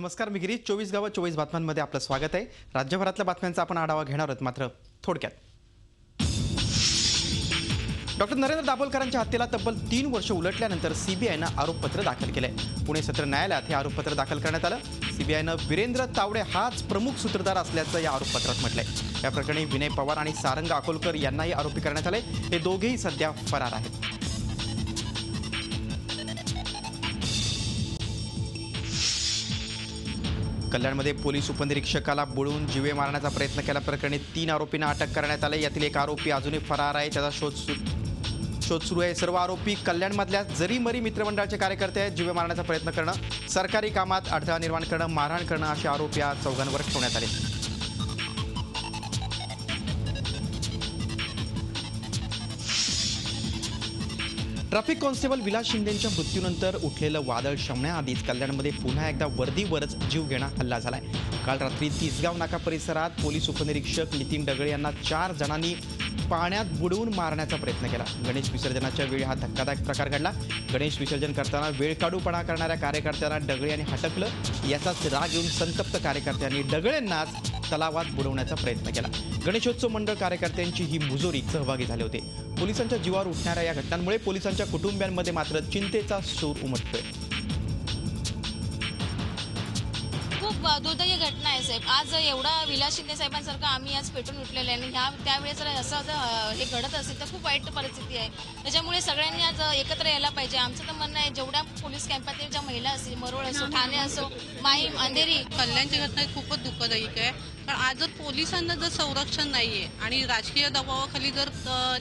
नमस्कार, मी गिरीश. 24 गावं 24 बातम्यांमध्ये आपलं स्वागत आहे. राज्यभरातल्या बातम्यांचा आपण आढावा घेणार आहोत, मात्र थोडक्यात. डॉक्टर नरेंद्र दाभोलकरांच्या हत्येला तब्बल 3 वर्ष उलटल्यानंतर सीबीआयनं आरोपपत्र दाखल केलंय. पुणे सत्र न्यायालयात हे आरोपपत्र दाखल करण्यात आलं. सीबीआयनं वीरेंद्र तावडे हाच प्रमुख सूत्रधार असल्याचं या आरोपपत्रात म्हटलंय. या प्रकरणी विनय पवार आणि सारंग अकोलकर यांनाही आरोपी करण्यात आले. हे दोघेही सध्या फरार आहेत. कल्याणमध्ये पोलीस उपनिरीक्षकाला बुडवून जीवे मारण्याचा प्रयत्न केल्याप्रकरणी 3 आरोपींना अटक करण्यात आले. यातील एक आरोपी अजूनही फरार आहे. त्याचा शोध सुरू आहे. सर्व आरोपी कल्याणमधल्या जरीमरी मित्रमंडळाचे कार्यकर्ते आहेत. जीवे मारण्याचा प्रयत्न करणं, सरकारी कामात अडथळा निर्माण करणं, मारहाण करणं असे आरोप या चौघांवर ठेवण्यात आले. ट्रॅफिक कॉन्स्टेबल विलास शिंदेंच्या मृत्यूनंतर उठलेलं वादळ शमण्याआधीच कल्याणमध्ये पुन्हा एकदा वर्दीवरच जीवघेणा हल्ला झालाय. काल रात्री तिसगाव नाका परिसरात पोलीस उपनिरीक्षक नितीन डगळे यांना 4 जणांनी पाण्यात बुडवून मारण्याचा प्रयत्न केला. गणेश विसर्जनाच्या वेळी हा धक्कादायक प्रकार घडला. गणेश विसर्जन करताना वेळकाढूपणा करणाऱ्या कार्यकर्त्यांना डगळे यांनी हटकलं. याचाच राग येऊन संतप्त कार्यकर्त्यांनी डगळेंनाच तलावात बुडवण्याचा प्रयत्न केला. गणेशोत्सव मंडळ कार्यकर्त्यांची ही मुजोरी सहभागी झाले होते. पोलिसांच्या जीवावर उठणाऱ्या या घटनांमुळे पोलिसांच्या कुटुंबियांमध्ये मात्र चिंतेचा सूर उमटतोय. खूप दुर्दैवी घटना आहे साहेब. आज एवढा विलास शिंदे साहेबांसारखं आम्ही आज पेटून उठलेले आहे आणि त्यावेळेस जर असं हे घडत असेल तर खूप वाईट परिस्थिती आहे. त्याच्यामुळे सगळ्यांनी आज एकत्र यायला पाहिजे. आमचं तर म्हणणं आहे, जेवढ्या पोलीस कॅम्पातील ज्या महिला असतील, मरोळ असो, ठाणे असो, माहीम, अंधेरी, कल्याणची घटना खूपच दुःखदायक आहे. कारण आज जर पोलिसांना जर संरक्षण नाहीये आणि राजकीय दबावाखाली जर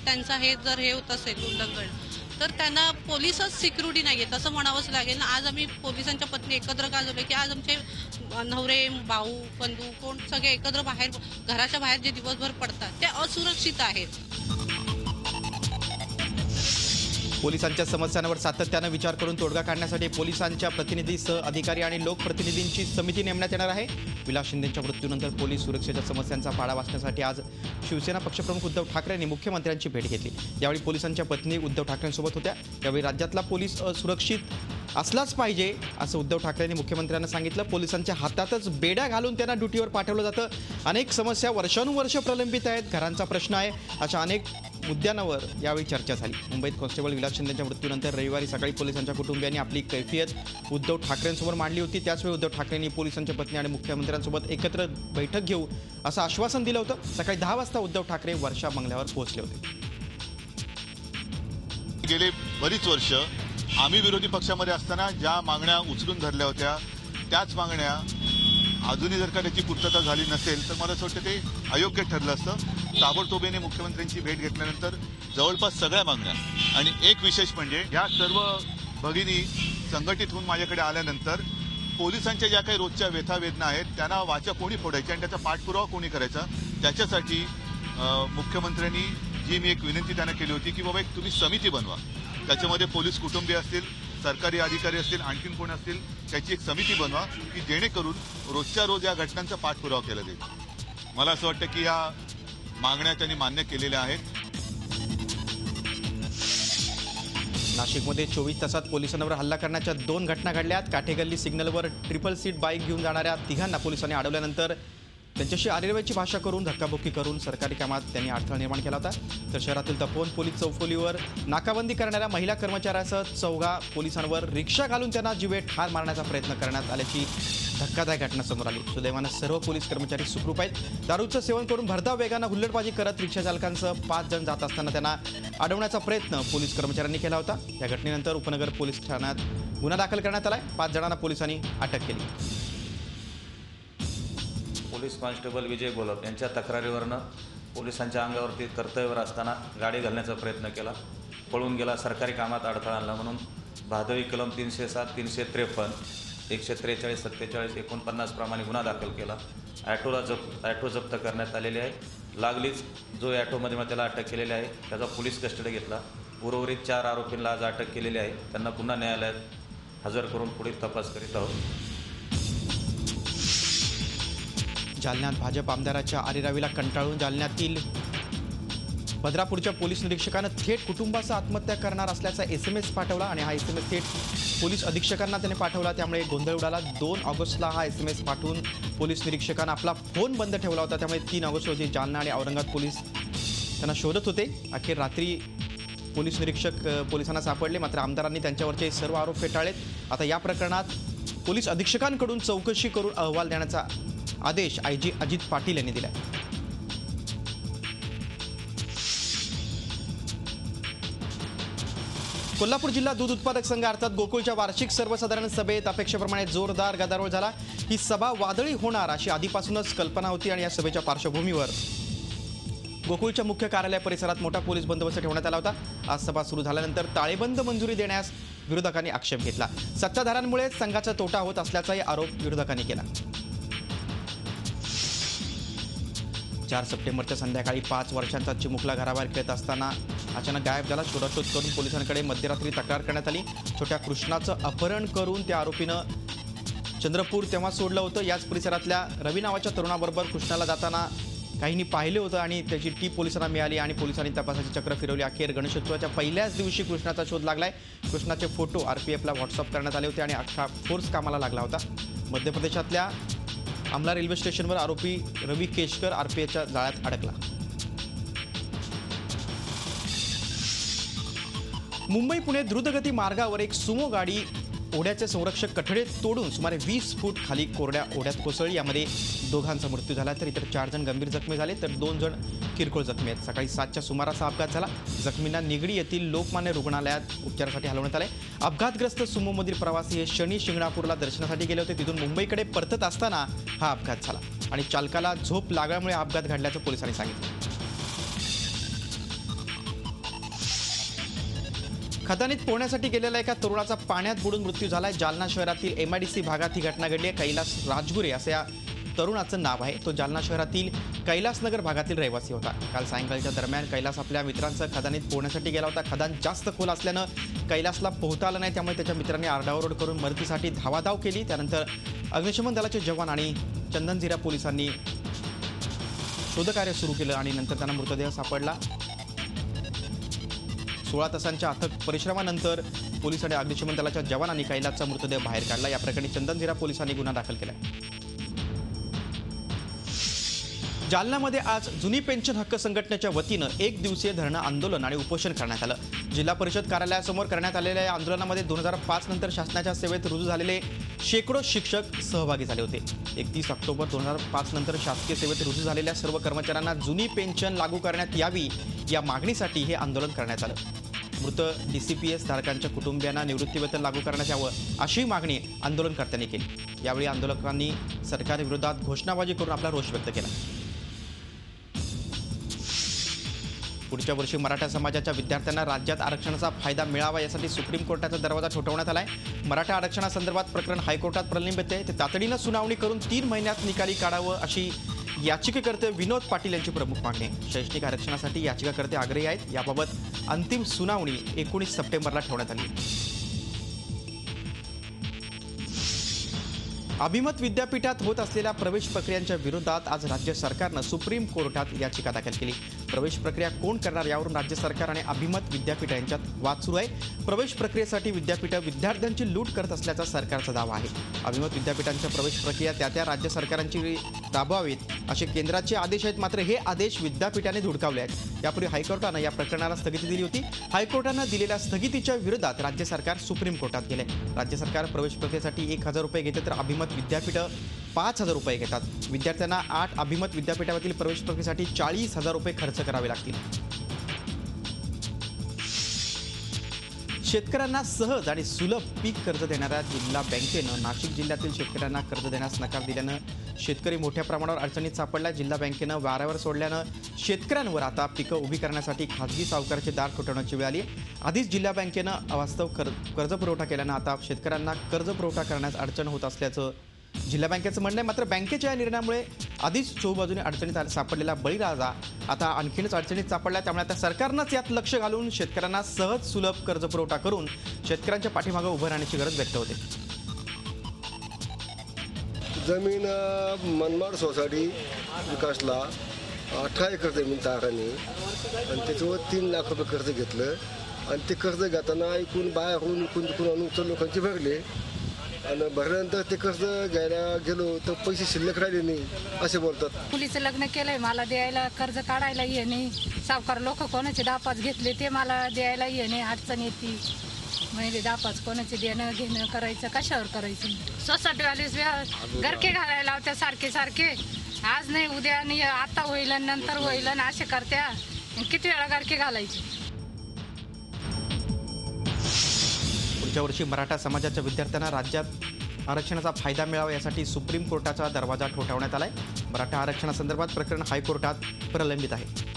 त्यांचा हे होत असेल उल्लंघन, तर त्यांना पोलिसच सिक्युरिटी नाही आहे असं म्हणावंच लागेल ना. आज आम्ही पोलिसांच्या पत्नी एकत्र का झालो की आज आमचे नवरे, भाऊ, बंधू कोण सगळे एकत्र घराच्या बाहेर जे दिवसभर पडतात ते असुरक्षित आहेत. पोलिसांच्या समस्यांवर सातत्यानं विचार करून तोडगा काढण्यासाठी पोलिसांच्या प्रतिनिधीसह अधिकारी आणि लोकप्रतिनिधींची समिती नेमण्यात येणार आहे. विलास शिंदेंच्या मृत्यूनंतर पोलीस सुरक्षेच्या समस्यांचा पाढा वाचण्यासाठी आज शिवसेना पक्षप्रमुख उद्धव ठाकरे यांनी मुख्यमंत्र्यांची भेट घेतली. यावेळी पोलिसांच्या पत्नी उद्धव ठाकरेंसोबत होत्या. यावेळी राज्यातला पोलीस सुरक्षित असलाच पाहिजे असं उद्धव ठाकरेंनी मुख्यमंत्र्यांना सांगितलं. पोलिसांच्या हातातच बेड्या घालून त्यांना ड्युटीवर पाठवलं जातं. अनेक समस्या वर्षानुवर्ष प्रलंबित आहेत. घरांचा प्रश्न आहे. अशा अनेक मुद्द्यांवर यावेळी चर्चा झाली. मुंबईत कॉन्स्टेबल विलास शिंदेंच्या मृत्यूनंतर रविवारी सकाळी पोलिसांच्या कुटुंबियांनी आपली कैफियत उद्धव ठाकरेंसमोर मांडली होती. त्याचवेळी उद्धव ठाकरेंनी पोलिसांच्या पत्नी आणि मुख्यमंत्र्यांसोबत एकत्र बैठक घेऊ असं आश्वासन दिलं होतं. सकाळी 10 वाजता उद्धव ठाकरे वर्षा बंगल्यावर पोहोचले होते. गेले बरीच वर्ष आम्ही विरोधी पक्षामध्ये असताना ज्या मागण्या उचलून धरल्या होत्या त्याच मागण्या अजूनही जर का त्याची पूर्तता झाली नसेल तर मला असं वाटतं ते अयोग्य ठरलं असतं. ताबडतोबीने मुख्यमंत्र्यांची भेट घेतल्यानंतर जवळपास सगळ्या मागण्या आणि एक विशेष म्हणजे या सर्व भगिनी संघटित होऊन माझ्याकडे आल्यानंतर पोलिसांच्या ज्या काही रोजच्या व्यथावेदना आहेत त्यांना वाचा कोणी फोडायची आणि त्याचा पाठपुरावा कोणी करायचा, त्याच्यासाठी मुख्यमंत्र्यांनी जी मी एक विनंती त्यांना केली होती की बाबा एक तुम्ही समिती बनवा. त्याच्यामध्ये पोलीस कुटुंबीय असतील, सरकारी अधिकारी असतील, आणखीन कोण असतील, त्याची एक समिती बनवा की जेणेकरून रोजच्या रोज या घटनांचा पाठपुरावा केला जाईल. मला असं वाटतं की या मागण्या त्यांनी मान्य केलेल्या आहेत. नाशिकमध्ये 24 तासात पोलिसांवर हल्ला करण्याच्या 2 घटना घडल्यात. काठेगल्ली सिग्नलवर ट्रिपल सीट बाईक घेऊन जाणाऱ्या 3घांना पोलिसांनी अडवल्यानंतर त्यांच्याशी आरेरवेची भाषा करून धक्काबुक्की करून सरकारी कामात त्यांनी अडथळा निर्माण केला होता. तर शहरातील तपोवन पोलीस चौफुलीवर नाकाबंदी करणाऱ्या महिला कर्मचाऱ्यासह 4 पोलिसांवर रिक्षा घालून त्यांना जीवे ठार मारण्याचा प्रयत्न करण्यात आल्याची धक्कादायक घटना समोर आली. सुदैवानं सर्व पोलीस कर्मचारी सुखरूप आहेत. दारूचं सेवन करून भरधाव वेगानं हुल्लडबाजी करत रिक्षा चालकांसह 5 जण जात असताना त्यांना अडवण्याचा प्रयत्न पोलीस कर्मचाऱ्यांनी केला होता. या घटनेनंतर उपनगर पोलीस ठाण्यात गुन्हा दाखल करण्यात आलाय. 5 जणांना पोलिसांनी अटक केली. पोलीस कॉन्स्टेबल विजय गोलप यांच्या तक्रारीवरनं पोलिसांच्या अंगावरती कर्तव्यावर असताना गाडी घालण्याचा प्रयत्न केला, पळून गेला, सरकारी कामात अडथळा आणला म्हणून भादवी कलम 307, 353, 143, 47, 49 प्रमाणे गुन्हा दाखल केला. ॲटो जप्त करण्यात आलेले आहे. लागलीच जो ॲटोमध्ये त्याला अटक केलेली आहे त्याचा पोलीस कस्टडी घेतला. उर्वरित 4 आरोपींना आज अटक केलेली आहे. त्यांना पुन्हा न्यायालयात हजर करून पुढील तपास करीत आहोत. जालन्यात भाजप आमदाराच्या आरेरावीला कंटाळून जालन्यातील बदरापूरच्या पोलीस निरीक्षकानं थेट कुटुंबासह आत्महत्या करणार असल्याचा SMS पाठवला आणि हा SMS थेट पोलीस अधीक्षकांना त्याने पाठवला. त्यामुळे गोंधळ उडाला. 2 ऑगस्टला हा SMS पाठवून पोलीस निरीक्षकांना आपला फोन बंद ठेवला होता. त्यामुळे 3 ऑगस्ट रोजी जालना आणि औरंगाबाद पोलीस त्यांना शोधत होते. अखेर रात्री पोलीस निरीक्षक पोलिसांना सापडले, मात्र आमदारांनी त्यांच्यावरचे सर्व आरोप फेटाळलेत. आता या प्रकरणात पोलीस अधीक्षकांकडून चौकशी करून अहवाल देण्याचा आदेश IG अजित पाटील यांनी दिला. कोल्हापूर जिल्हा दूध उत्पादक संघ अर्थात गोकुळच्या वार्षिक सर्वसाधारण सभेत अपेक्षेप्रमाणे जोरदार गदारोळ झाला. ही सभा वादळी होणार अशी आधीपासूनच कल्पना होती आणि या सभेच्या पार्श्वभूमीवर गोकुळच्या मुख्य कार्यालय परिसरात मोठा पोलीस बंदोबस्त ठेवण्यात आला होता. आज सभा सुरू झाल्यानंतर ताळेबंद मंजुरी देण्यास विरोधकांनी आक्षेप घेतला. सत्ताधाऱ्यांमुळे संघाचा तोटा होत असल्याचाही आरोप विरोधकांनी केला. 4 सप्टेंबरच्या संध्याकाळी 5 वर्षांचा चिमुकला घराबाहेर खेळत असताना अचानक गायब झाला. शोधाशोध करून पोलिसांकडे मध्यरात्री तक्रार करण्यात आली. छोट्या कृष्णाचं अपहरण करून त्या आरोपीनं चंद्रपूर तेव्हा सोडलं होतं. याच परिसरातल्या रवी नावाच्या तरुणाबरोबर कृष्णाला जाताना काहींनी पाहिले होतं आणि त्याची टीप पोलिसांना मिळाली आणि पोलिसांनी तपासाची चक्र फिरवली. अखेर गणेशोत्सवाच्या पहिल्याच दिवशी कृष्णाचा शोध लागलाय. कृष्णाचे फोटो RPFला व्हॉट्सअप करण्यात आले होते आणि अख्खा फोर्स कामाला लागला होता. मध्य प्रदेशातल्या आमला रेल्वे स्टेशनवर आरोपी रवी केशकर RPFच्या जाळ्यात अडकला. मुंबई पुणे द्रुतगती मार्गावर एक सुमो गाडी ओढ्याचे संरक्षक कठडे तोडून सुमारे 20 फूट खाली कोरड्या ओढ्यात कोसळली. यामध्ये दोघांचा मृत्यू झाला तर इतर 4 जण गंभीर जखमी झाले तर 2 जण किरकोळ जखमी आहेत. सकाळी 7च्या सुमारास हा अपघात झाला. जखमींना निगडी येथील लोकमान्य रुग्णालयात उपचारासाठी हलवण्यात आले. अपघातग्रस्त सुमोमधील प्रवासी हे शनी शिंगणापूरला दर्शनासाठी गेले होते. तिथून मुंबईकडे परतत असताना हा अपघात झाला आणि चालकाला झोप लागल्यामुळे हा अपघात घडल्याचं पोलिसांनी सांगितलं. खदानीत पोहण्यासाठी गेलेल्या एका तरुणाचा पाण्यात बुडून मृत्यू झालाय. जालना शहरातील MIDC भागात ही घटना घडली आहे. कैलास राजगुरे असं या तरुणाचं नाव आहे. तो जालना शहरातील कैलासनगर भागातील रहिवासी होता. काल सायंकाळच्या दरम्यान कैलास आपल्या मित्रांसह खदानीत पोहण्यासाठी गेला होता. खदान जास्त खोल असल्यानं कैलासला पोहता आलं नाही. त्यामुळे त्याच्या मित्रांनी आरडाओरड करून मदतीसाठी धावाधाव केली. त्यानंतर अग्निशमन दलाचे जवान आणि चंदनझिरा पोलिसांनी शोधकार्य सुरू केलं आणि नंतर त्यांना मृतदेह सापडला. 16 तासांच्या अथक परिश्रमानंतर पोलीस आणि अग्निशमन दलाच्या जवानांनी कैलासचा मृतदेह बाहेर काढला. या प्रकरणी चंदनझिरा पोलिसांनी गुन्हा दाखल केला. जालन्यामध्ये आज जुनी पेन्शन हक्क संघटनेच्या वतीनं 1 दिवसीय धरणं आंदोलन आणि उपोषण करण्यात आलं. जिल्हा परिषद कार्यालयासमोर करण्यात आलेल्या या आंदोलनामध्ये 2005 नंतर शासनाच्या सेवेत रुजू झालेले शेकडो शिक्षक सहभागी झाले होते. 31 ऑक्टोबर 2005 नंतर शासकीय सेवेत रुजू झालेल्या सर्व कर्मचाऱ्यांना जुनी पेन्शन लागू करण्यात यावी या मागणीसाठी हे आंदोलन करण्यात आलं. मृत DCPS धारकांच्या कुटुंबियांना निवृत्तीवेतन लागू करण्यात यावं अशी मागणी आंदोलनकर्त्यांनी केली. यावेळी आंदोलकांनी सरकारविरोधात घोषणाबाजी करून आपला रोष व्यक्त केला. पुढच्या वर्षी मराठा समाजाच्या विद्यार्थ्यांना राज्यात आरक्षणाचा फायदा मिळावा यासाठी सुप्रीम कोर्टाचा दरवाजा ठोठावण्यात आलाय. मराठा आरक्षणासंदर्भात प्रकरण हायकोर्टात प्रलंबित आहे. ते तातडीनं सुनावणी करून 3 महिन्यात निकाली काढावं अशी याचिकाकर्ते विनोद पाटील यांची प्रमुख मागणी आहे. शैक्षणिक आरक्षणासाठी याचिकाकर्ते आग्रही आहेत. याबाबत अंतिम सुनावणी 19 सप्टेंबरला ठेवण्यात आली. अभिमत विद्यापीठात होत असलेल्या प्रवेश प्रक्रियांच्या विरोधात आज राज्य सरकारनं सुप्रीम कोर्टात याचिका दाखल केली. प्रवेश प्रक्रिया कोण करणार यावरून राज्य सरकार आणि अभिमत विद्यापीठ यांच्यात वाद सुरू आहे. प्रवेश प्रक्रियेसाठी विद्यापीठं विद्यार्थ्यांची लूट करत असल्याचा सरकारचा दावा आहे. अभिमत विद्यापीठांच्या प्रवेश प्रक्रिया त्या राज्य सरकारांची राबवावीत असे केंद्राचे आदेश आहेत. मात्र हे आदेश विद्यापीठाने धुडकावले आहेत. यापूर्वी हायकोर्टानं या प्रकरणाला स्थगिती दिली होती. हायकोर्टानं दिलेल्या स्थगितीच्या विरोधात राज्य सरकार सुप्रीम कोर्टात गेले. राज्य सरकार प्रवेश प्रक्रियेसाठी 1,000 रुपये घेते तर अभिमत विद्यापीठं 5,000 रुपये घेतात. विद्यार्थ्यांना 8 अभिमत विद्यापीठातील प्रवेश प्रक्रियेसाठी 40,000 रुपये खर्च करावे लागतील. शेतकऱ्यांना सहज आणि सुलभ पीक कर्ज देणाऱ्या जिल्हा बँकेनं नाशिक जिल्ह्यातील शेतकऱ्यांना कर्ज देण्यास नकार दिल्यानं शेतकरी मोठ्या प्रमाणावर अडचणीत सापडला. जिल्हा बँकेनं वाऱ्यावर सोडल्यानं शेतकऱ्यांवर आता पिकं उभी करण्यासाठी खासगी सावकाराचे दार ठोठावण्याची वेळ आली. आधीच जिल्हा बँकेनं अवास्तव कर्ज पुरवठा केल्यानं आता शेतकऱ्यांना कर्ज पुरवठा करण्यास अडचण होत असल्याचं जिल्हा बँकेचं म्हणणं आहे. मात्र बँकेच्या या निर्णयामुळे आधीच चोबाजूने अडचणीत सापडलेला बळीराजा आता आणखीनच अडचणीत सापडला. त्यामुळे आता सरकारनंच यात लक्ष घालून शेतकऱ्यांना सहज सुलभ कर्ज पुरवठा करून शेतकऱ्यांच्या पाठीमागे उभं राहण्याची गरज व्यक्त होते. जमीन मनमाड सोसायटी विकासला 18 एकर जमीन ताराने आणि त्याच्यावर 3 लाख रुपये कर्ज घेतलं आणि ते कर्ज घेताना एकूण बाहेरून इकून आणून तर लोकांचे भरले आणि भरल्यानंतर ते कर्ज घ्यायला गेलो तर पैसे शिल्लक राहिले नाही असे बोलतात. मुलीचं लग्न केलंय, मला द्यायला कर्ज काढायला ये नाही. सावकार लोक कोणाचे 10-5 घेतले ते मला द्यायला ये नाही. अडचण येते म्हणजे 10-5 कोणाचे देणं घेणं करायचं कशावर करायचं. सोसायटीवालेच गरके घालायला लावत्या सारखे सारखे. आज नाही उद्या नाही, आता होईल नंतर होईल असे करत्या. किती वेळा गरके घालायचे. पुढच्या वर्षी मराठा समाजाच्या विद्यार्थ्यांना राज्यात आरक्षणाचा फायदा मिळावा यासाठी सुप्रीम कोर्टाचा दरवाजा ठोठावण्यात आलाय. मराठा आरक्षणासंदर्भात प्रकरण हायकोर्टात प्रलंबित आहे.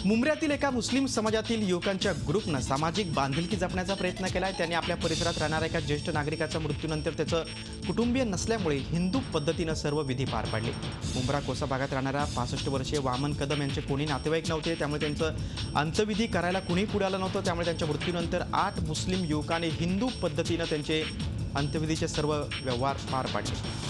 मुंब्र्यातील एका मुस्लिम समाजातील युवकांच्या ग्रुपनं सामाजिक बांधिलकी जपण्याचा प्रयत्न केलाय. त्यांनी आपल्या परिसरात राहणाऱ्या एका ज्येष्ठ नागरिकाच्या मृत्यूनंतर त्याचं कुटुंबीय नसल्यामुळे हिंदू पद्धतीनं सर्व विधी पार पाडले. मुंब्रा कोसा भागात राहणाऱ्या 65 वर्षीय वामन कदम यांचे कोणी नातेवाईक नव्हते, त्यामुळे त्यांचं अंत्यविधी करायला कुणीही पुढे आलं नव्हतं. त्यामुळे त्यांच्या मृत्यूनंतर 8 मुस्लिम युवकांनी हिंदू पद्धतीनं त्यांचे अंत्यविधीचे सर्व व्यवहार पार पाडले.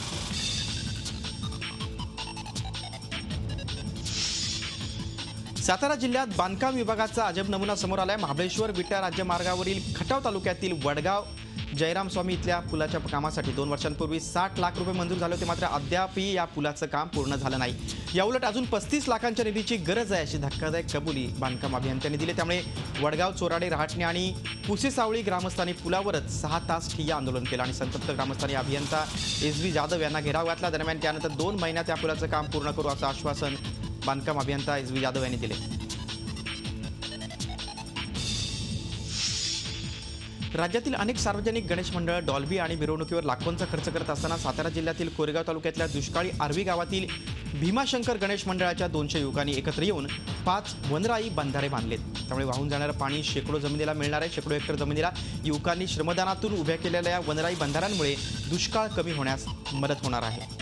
सातारा जिल्ह्यात बांधकाम विभागाचा अजब नमुना समोर आलाय. महाबळेश्वर विटा राज्यमार्गावरील खटाव तालुक्यातील वडगाव जयराम स्वामी इथल्या पुलाच्या कामासाठी 2 वर्षांपूर्वी 60 लाख रुपये मंजूर झाले होते. मात्र अद्यापही या पुलाचं काम पूर्ण झालं नाही. याउलट अजून 35 लाखांच्या निधीची गरज आहे अशी धक्कादायक कबुली बांधकाम अभियंत्यांनी दिली. त्यामुळे वडगाव, चोराडे, रहाटणे आणि पुसेसावळी ग्रामस्थांनी पुलावरच 6 तास ठिय्या आंदोलन केलं आणि संतप्त ग्रामस्थांनी अभियंता SV जाधव यांना घेराव घातला. दरम्यान त्यानंतर 2 महिन्यात या पुलाचं काम पूर्ण करू असं आश्वासन बांधकाम अभियंता SV जाधव यांनी दिले. राज्यातील अनेक सार्वजनिक गणेश मंडळ डॉल्बी आणि मिरवणुकीवर लाखोंचा खर्च करत असताना सातारा जिल्ह्यातील कोरेगाव तालुक्यातल्या दुष्काळी आर्वी गावातील भीमाशंकर गणेश मंडळाच्या 200 युवकांनी एकत्र येऊन 5 वनराई बंधारे बांधलेत. त्यामुळे वाहून जाणारं पाणी शेकडो जमिनीला मिळणार आहे. शेकडो हेक्टर जमिनीला युवकांनी श्रमदानातून उभ्या केलेल्या या वनराई बंधाऱ्यांमुळे दुष्काळ कमी होण्यास मदत होणार आहे.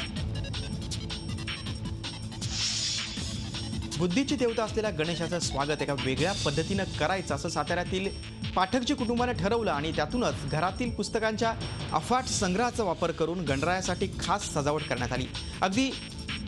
बुद्धीची देवता असलेल्या गणेशाचं स्वागत एका वेगळ्या पद्धतीनं करायचं असं साताऱ्यातील पाठकजी कुटुंबाने ठरवलं आणि त्यातूनच घरातील पुस्तकांच्या अफाट संग्रहाचा वापर करून गणरायासाठी खास सजावट करण्यात आली. अगदी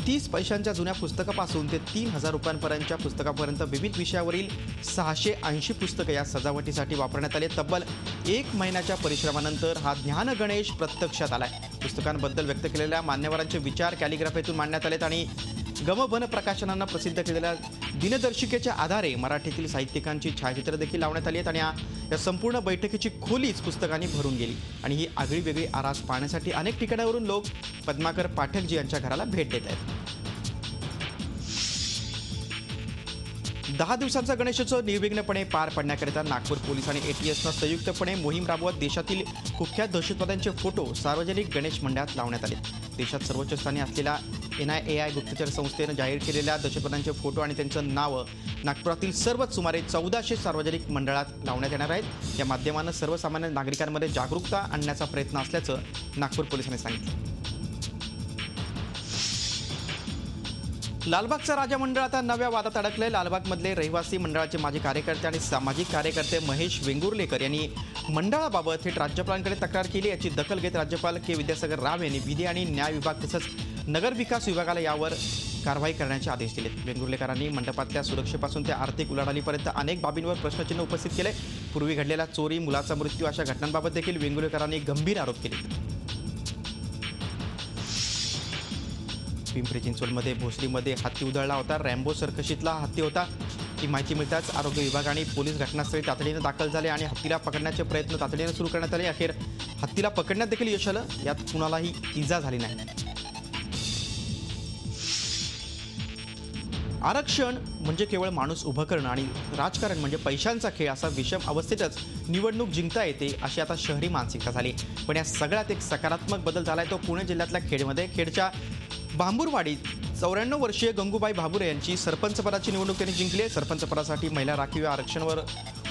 30 पैशांच्या जुन्या पुस्तकापासून ते 3000 रुपयांपर्यंतच्या पुस्तकापर्यंत विविध विषयावरील 680 पुस्तकं या सजावटीसाठी वापरण्यात आले. तब्बल 1 महिन्याच्या परिश्रमानंतर हा ज्ञान गणेश प्रत्यक्षात आलाय. पुस्तकांबद्दल व्यक्त केलेल्या मान्यवरांचे विचार कॅलिग्राफीतून मांडण्यात आलेत आणि गमबन प्रकाशनानं प्रसिद्ध केलेल्या दिनदर्शिकेच्या आधारे मराठीतील साहित्यिकांची छायाचित्र देखील लावण्यात आली आहेत. आणि या verपूर्ण बैठकीची खोलीच पुस्तकांनी भरून गेली आणि ही आगळी वेगळी आरास पाहण्यासाठी अनेक ठिकाणावरून लोक पद्माकर पाठकजी यांच्या घराला भेट देत आहेत. 10 दिवसांचा गणेशोत्सव निर्विघ्नपणे पार पाडण्याकरिता नागपूर पोलीस आणि ATSनं संयुक्तपणे मोहीम राबवत देशातील कुख्यात दहशतवाद्यांचे फोटो सार्वजनिक गणेश मंडळात लावण्यात आले. देशात सर्वोच्च स्थानी असलेल्या NIAI गुप्तचर संस्थेनं जाहीर केलेल्या दहशतवाद्यांचे फोटो आणि त्यांचं नावं नागपुरातील सर्वच सुमारे 1400 सार्वजनिक मंडळात लावण्यात येणार आहेत. या माध्यमानं सर्वसामान्य नागरिकांमध्ये जागरूकता आणण्याचा प्रयत्न असल्याचं नागपूर पोलिसांनी सांगितलं. लालबागचा राजा मंडळ आता नव्या वादात अडकले. लालबागमधले रहिवासी मंडळाचे माजी कार्यकर्ते आणि सामाजिक कार्यकर्ते महेश वेंगुर्लेकर यांनी मंडळाबाबत थेट राज्यपालांकडे तक्रार केली. याची दखल घेत राज्यपाल के विद्यासागर राव यांनी विधी आणि न्याय विभाग तसंच नगर विकास विभागाला यावर कारवाई करण्याचे आदेश दिले. वेंगुर्लेकरांनी मंडपातल्या सुरक्षेपासून ते आर्थिक उलाढालीपर्यंत अनेक बाबींवर प्रश्नचिन्ह उपस्थित केले. पूर्वी घडलेला चोरी, मुलाचा मृत्यू अशा घटनांबाबत देखील वेंगुर्लेकरांनी गंभीर आरोप केले. पिंपरी चिंचवडमध्ये भोसरीमध्ये हत्ती उधळला होता. रॅम्बो सर्कशीतला हत्ती होता. ही माहिती मिळताच आरोग्य विभाग आणि पोलीस घटनास्थळी तातडीनं दाखल झाले आणि हत्तीला पकडण्याचे प्रयत्न तातडीनं सुरू करण्यात आले. अखेर हत्तीला पकडण्यात देखील यश आलं. यात कुणालाही इजा झाली नाही. आरक्षण म्हणजे केवळ माणूस उभं करणं आणि राजकारण म्हणजे पैशांचा खेळ असा विषम अवस्थेतच निवडणूक जिंकता येते अशी आता शहरी मानसिकता झाली. पण या सगळ्यात एक सकारात्मक बदल झालाय तो पुणे जिल्ह्यातल्या खेडमध्ये. खेडच्या बांबुरवाडीत 94 वर्षीय गंगूबाई भाबुरे यांची सरपंचपदाची निवडणूक त्यांनी जिंकली आहे. सरपंचपदासाठी महिला राखीव आरक्षणावर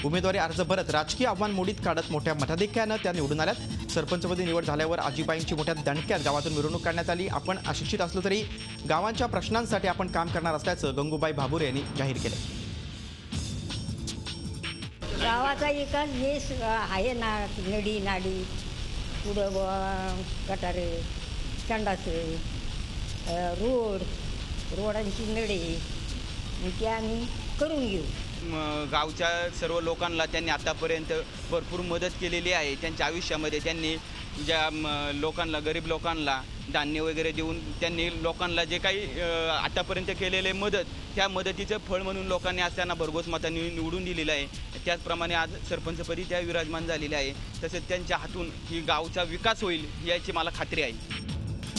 उमेदवारी अर्ज भरत राजकीय आव्हान मोडीत काढत मोठ्या मताधिक्यानं त्या निवडून आल्यात. सरपंचपदी निवड झाल्यावर आजीबाईंची मोठ्या दणक्यात गावातून मिरवणूक काढण्यात आली. आपण अशिक्षित असलो तरी गावांच्या प्रश्नांसाठी आपण काम करणार असल्याचं गंगूबाई भाबुरे यांनी जाहीर केलं. गावाचा विकास जे आहे ना, नडी नाडी पुढं गटारे, संडासे, रोडांची नळे ते आम्ही करून घेऊ. गावच्या सर्व लोकांना त्यांनी आतापर्यंत भरपूर मदत केलेली आहे. त्यांच्या आयुष्यामध्ये त्यांनी ज्या लोकांना, गरीब लोकांना धान्य वगैरे देऊन त्यांनी लोकांना जे काही आतापर्यंत केलेले मदत, त्या मदतीचं फळ म्हणून लोकांनी आज त्यांना भरघोस मतांनी निवडून दिलेलं आहे. त्याचप्रमाणे आज सरपंचपदी त्या विराजमान झालेल्या आहे. तसेच त्यांच्या हातून ही गावचा विकास होईल याची मला खात्री आहे.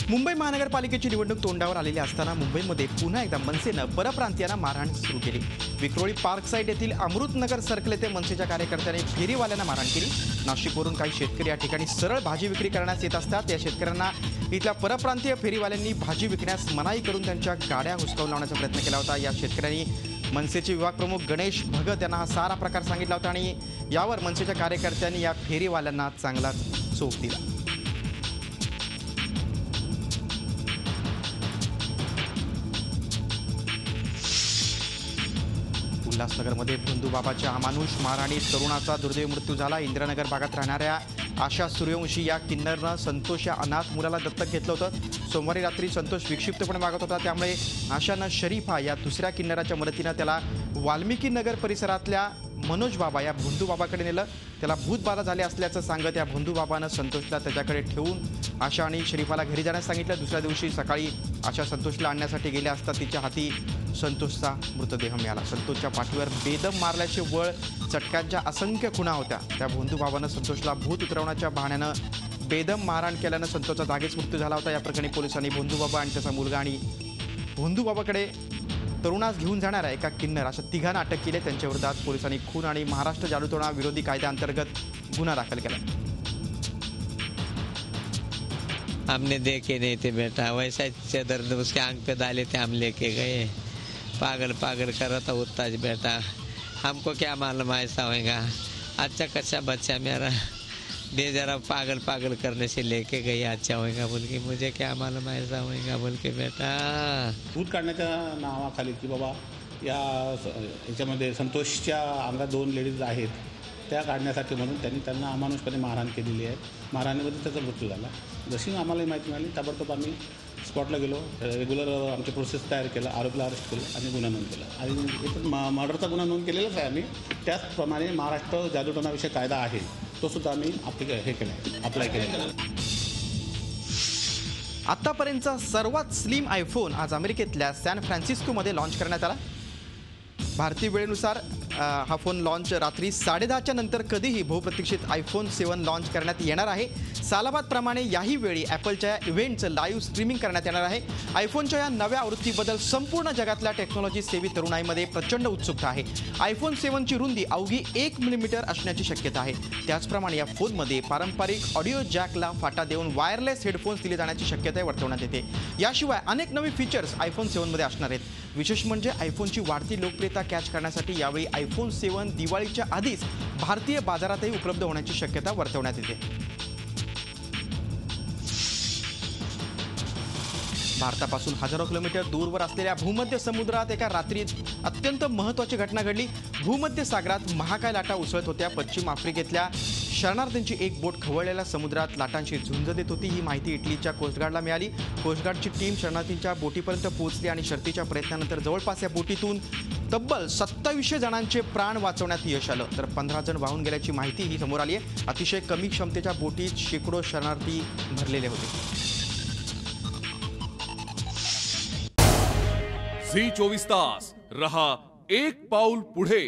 मुंबई महानगरपालिकेची निवडणूक तोंडावर आलेली असताना मुंबईमध्ये पुन्हा एकदा मनसेनं परप्रांतीयांना मारहाण सुरू केली. विक्रोळी पार्क साईड येथील अमृतनगर सर्कल येथे मनसेच्या कार्यकर्त्यांनी फेरीवाल्यांना मारहाण केली. नाशिकवरून काही शेतकरी या ठिकाणी सरळ भाजी विक्री करण्यास येत असतात. या शेतकऱ्यांना इथल्या परप्रांतीय फेरीवाल्यांनी भाजी विकण्यास मनाई करून त्यांच्या गाड्या हुसकावून लावण्याचा प्रयत्न केला होता. या शेतकऱ्यांनी मनसेचे विभाग प्रमुख गणेश भगत यांना हा सारा प्रकार सांगितला होता आणि यावर मनसेच्या कार्यकर्त्यांनी या फेरीवाल्यांना चांगलाच चोप दिला. उल्हासनगरमध्ये भोंदूबाबाच्या अमानुष मारहाणीत तरुणाचा दुर्दैवी मृत्यू झाला. इंदिरानगर भागात राहणाऱ्या आशा सूर्यवंशी या किन्नरनं संतोष या अनाथ मुलाला दत्तक घेतलं होतं. सोमवारी रात्री संतोष विक्षिप्तपणे वागत होता. त्यामुळे आशानं शरीफा या दुसऱ्या किन्नराच्या मदतीनं त्याला वाल्मिकी नगर परिसरातल्या मनोज बाबा या भोंदूबाबाकडे नेलं. त्याला भूतबाधा झाले असल्याचं सांगत या भोंदूबाबानं संतोषला त्याच्याकडे ठेवून आशा आणि शरीफाला घरी जाण्यास सांगितलं. दुसऱ्या दिवशी सकाळी आशा संतोषला आणण्यासाठी गेल्या असता तिच्या हाती संतोषचा मृतदेह मिळाला. संतोषच्या पाठीवर बेदम मारल्याचे वळ, चटक्यांच्या असंख्य खुणा होत्या. त्या भोंदूबाबानं संतोषला भूत उतरवण्याच्या बहाण्यानं बेदम मारहाण केल्यानं संतोषचा जागीच मृत्यू झाला होता. या प्रकरणी पोलिसांनी भोंदूबाबा आणि त्याचा मुलगा आणि भोंदूबाबाकडे तरुणास घेऊन जाणाऱ्या एका किन्नर अशा तिघांना अटक केली. त्यांच्या विरोधात पोलिसांनी खून आणि महाराष्ट्र जादूटोणा विरोधी कायद्याअंतर्गत गुन्हा दाखल केला. हमने देखे नहीं थे बेटा, वैसा दर्द उसके आंख पे डाले थे, हम लेके गए. पागल पागल कर रहा था उत्ताज बेटा, हमको क्या मालूम ऐसा होएगा. अच्छा कच्चा बच्चा मेरा बेजरा पागल पागल करने से लेके गई, अच्छा होएगा बोल के, मुझे क्या मालूम ऐसा होएगा बोल के बेटा. भूत काढण्याच्या नावाखाली की बाबा याच्यामध्ये संतोषच्या अंगात 2 लेडीज आहेत, त्या काढण्यासाठी म्हणून त्यांना अमानुषपणे मारहाण केलेली आहे. मारहाणीमध्ये त्याचा मृत्यू झाला. जशी आम्हाला माहिती मिळाली ताबडतोब आम्ही स्पॉटला गेलो, रेग्युलर आमची प्रोसेस तयार केला, आरोपीला अरेस्ट केलं आणि गुन्हा नोंद केला. आणि इथं मर्डरचा गुन्हा नोंद केलेलाच आहे आम्ही. त्याचप्रमाणे महाराष्ट्र जादूटोणाविषयी कायदा आहे, तो सुद्धा आम्ही अप्लाय केला. आतापर्यंतचा सर्वात स्लिम आयफोन आज अमेरिकेतल्या सॅन फ्रान्सिस्कोमध्ये लॉन्च करण्यात आला. भारतीय वेळेनुसार हा फोन लॉन्च रात्री 10:30च्या नंतर कधीही बहुप्रतीक्षित आयफोन 7 लॉन्च करण्यात येणार आहे. सालाबादप्रमाणे याही वेळी ॲपलच्या इव्हेंटचं लाईव्ह स्ट्रीमिंग करण्यात येणार आहे. आयफोनच्या या नव्या आवृत्तीबद्दल संपूर्ण जगातल्या टेक्नॉलॉजी सेवी तरुणाईमध्ये प्रचंड उत्सुकता आहे. आयफोन 7ची रुंदी अवघी 1 मिलीमीटर असण्याची शक्यता आहे. त्याचप्रमाणे या फोनमध्ये पारंपरिक ऑडिओ जॅकला फाटा देऊन वायरलेस हेडफोन्स दिले जाण्याची शक्यता वर्तवण्यात येते. याशिवाय अनेक नवी फीचर्स आयफोन 7मध्ये असणार आहेत. विशेष म्हणजे आयफोनची वाढती लोकप्रियता कॅच करण्यासाठी यावेळी आयफोन 7 दिवाळीच्या आधीच भारतीय बाजारातही उपलब्ध होण्याची शक्यता वर्तवण्यात येते. भारतापासून हजारो किलोमीटर दूरवर असलेल्या भूमध्य समुद्रात एका रात्रीत अत्यंत महत्त्वाची घटना घडली. भूमध्य सागरात महाकाय लाटा उसळत होत्या. पश्चिम आफ्रिकेतल्या शरणार्थ्यांची एक बोट खवळलेल्या समुद्रात लाटांशी झुंज देत होती. ही माहिती इटलीच्या कोस्टगार्डला मिळाली. कोस्टगार्डची टीम शरणार्थींच्या बोटीपर्यंत पोहोचली आणि शर्थीच्या प्रयत्नानंतर जवळपास या बोटीतून तब्बल 2700 जणांचे प्राण वाचवण्यात यश आलं. तर 15 जण वाहून गेल्याची माहिती ही समोर आली आहे. अतिशय कमी क्षमतेच्या बोटीत शेकडो शरणार्थी भरलेले होते. झी 24 तास रहा एक पाऊल पुढे.